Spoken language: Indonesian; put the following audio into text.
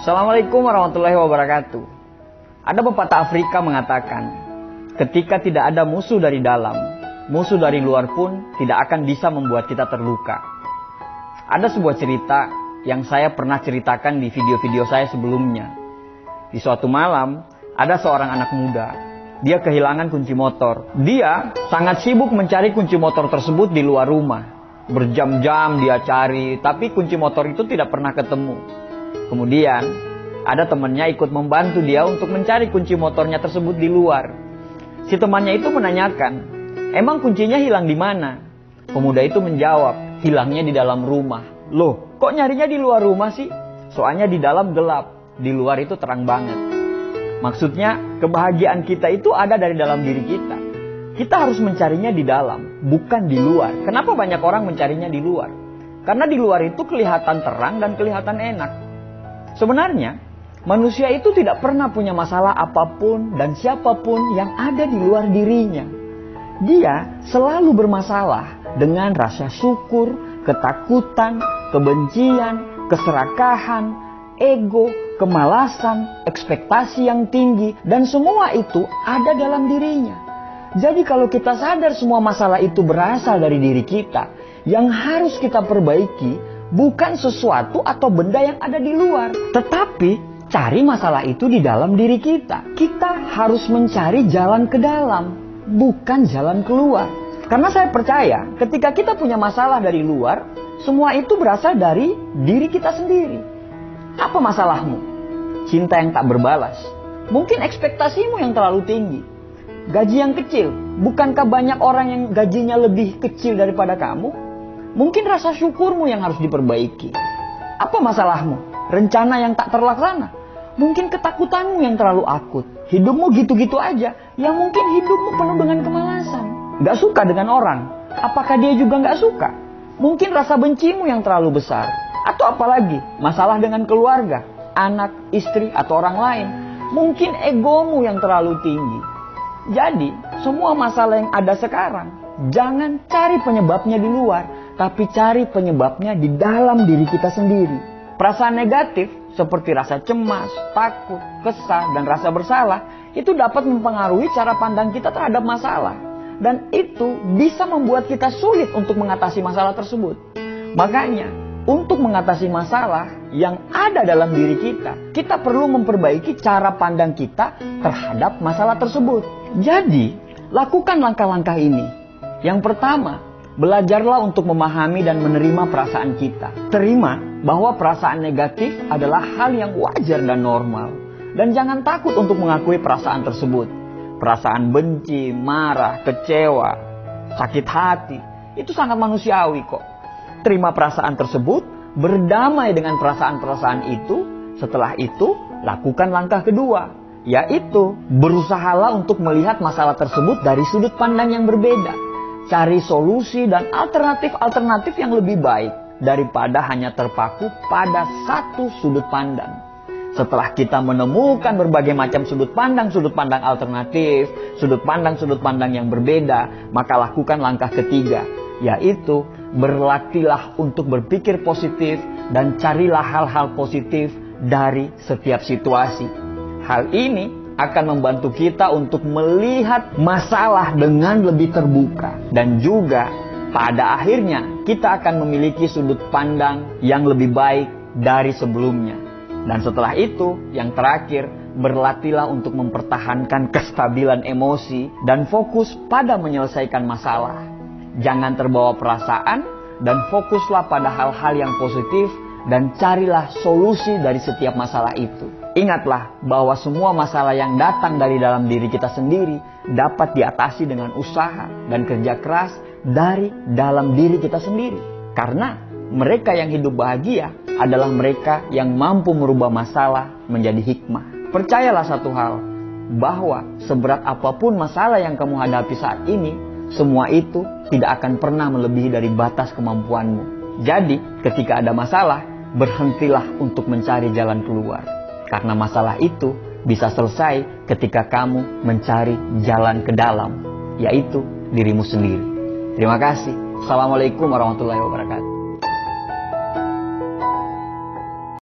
Assalamualaikum warahmatullahi wabarakatuh. Ada pepatah Afrika mengatakan, ketika tidak ada musuh dari dalam, musuh dari luar pun tidak akan bisa membuat kita terluka. Ada sebuah cerita yang saya pernah ceritakan di video-video saya sebelumnya. Di suatu malam, ada seorang anak muda. Dia kehilangan kunci motor. Dia sangat sibuk mencari kunci motor tersebut di luar rumah. Berjam-jam dia cari, tapi kunci motor itu tidak pernah ketemu. Kemudian, ada temannya ikut membantu dia untuk mencari kunci motornya tersebut di luar. Si temannya itu menanyakan, emang kuncinya hilang di mana? Pemuda itu menjawab, hilangnya di dalam rumah. Loh, kok nyarinya di luar rumah sih? Soalnya di dalam gelap, di luar itu terang banget. Maksudnya, kebahagiaan kita itu ada dari dalam diri kita. Kita harus mencarinya di dalam, bukan di luar. Kenapa banyak orang mencarinya di luar? Karena di luar itu kelihatan terang dan kelihatan enak. Sebenarnya, manusia itu tidak pernah punya masalah apapun dan siapapun yang ada di luar dirinya. Dia selalu bermasalah dengan rasa syukur, ketakutan, kebencian, keserakahan, ego, kemalasan, ekspektasi yang tinggi, dan semua itu ada dalam dirinya. Jadi kalau kita sadar semua masalah itu berasal dari diri kita, yang harus kita perbaiki bukan sesuatu atau benda yang ada di luar, tetapi cari masalah itu di dalam diri kita. Kita harus mencari jalan ke dalam, bukan jalan keluar. Karena saya percaya ketika kita punya masalah dari luar, semua itu berasal dari diri kita sendiri. Apa masalahmu? Cinta yang tak berbalas. Mungkin ekspektasimu yang terlalu tinggi. Gaji yang kecil. Bukankah banyak orang yang gajinya lebih kecil daripada kamu? Mungkin rasa syukurmu yang harus diperbaiki. Apa masalahmu? Rencana yang tak terlaksana. Mungkin ketakutanmu yang terlalu akut. Hidupmu gitu-gitu aja. Yang mungkin hidupmu penuh dengan kemalasan. Gak suka dengan orang. Apakah dia juga gak suka? Mungkin rasa bencimu yang terlalu besar. Atau apalagi masalah dengan keluarga, anak, istri, atau orang lain. Mungkin egomu yang terlalu tinggi. Jadi, semua masalah yang ada sekarang, jangan cari penyebabnya di luar, tapi cari penyebabnya di dalam diri kita sendiri. Perasaan negatif seperti rasa cemas, takut, kesal, dan rasa bersalah itu dapat mempengaruhi cara pandang kita terhadap masalah. Dan itu bisa membuat kita sulit untuk mengatasi masalah tersebut. Makanya, untuk mengatasi masalah yang ada dalam diri kita, kita perlu memperbaiki cara pandang kita terhadap masalah tersebut. Jadi, lakukan langkah-langkah ini. Yang pertama, belajarlah untuk memahami dan menerima perasaan kita. Terima bahwa perasaan negatif adalah hal yang wajar dan normal. Dan jangan takut untuk mengakui perasaan tersebut. Perasaan benci, marah, kecewa, sakit hati, itu sangat manusiawi kok. Terima perasaan tersebut, berdamai dengan perasaan-perasaan itu. Setelah itu, lakukan langkah kedua, yaitu berusahalah untuk melihat masalah tersebut dari sudut pandang yang berbeda. Cari solusi dan alternatif-alternatif yang lebih baik daripada hanya terpaku pada satu sudut pandang. Setelah kita menemukan berbagai macam sudut pandang alternatif, sudut pandang yang berbeda, maka lakukan langkah ketiga, yaitu berlatihlah untuk berpikir positif dan carilah hal-hal positif dari setiap situasi. Hal ini akan membantu kita untuk melihat masalah dengan lebih terbuka. Dan juga pada akhirnya kita akan memiliki sudut pandang yang lebih baik dari sebelumnya. Dan setelah itu, yang terakhir, berlatihlah untuk mempertahankan kestabilan emosi dan fokus pada menyelesaikan masalah. Jangan terbawa perasaan dan fokuslah pada hal-hal yang positif dan carilah solusi dari setiap masalah itu. Ingatlah bahwa semua masalah yang datang dari dalam diri kita sendiri dapat diatasi dengan usaha dan kerja keras dari dalam diri kita sendiri. Karena mereka yang hidup bahagia adalah mereka yang mampu merubah masalah menjadi hikmah. Percayalah satu hal, bahwa seberat apapun masalah yang kamu hadapi saat ini, semua itu tidak akan pernah melebihi dari batas kemampuanmu. Jadi, ketika ada masalah, berhentilah untuk mencari jalan keluar. Karena masalah itu bisa selesai ketika kamu mencari jalan ke dalam, yaitu dirimu sendiri. Terima kasih. Assalamualaikum warahmatullahi wabarakatuh.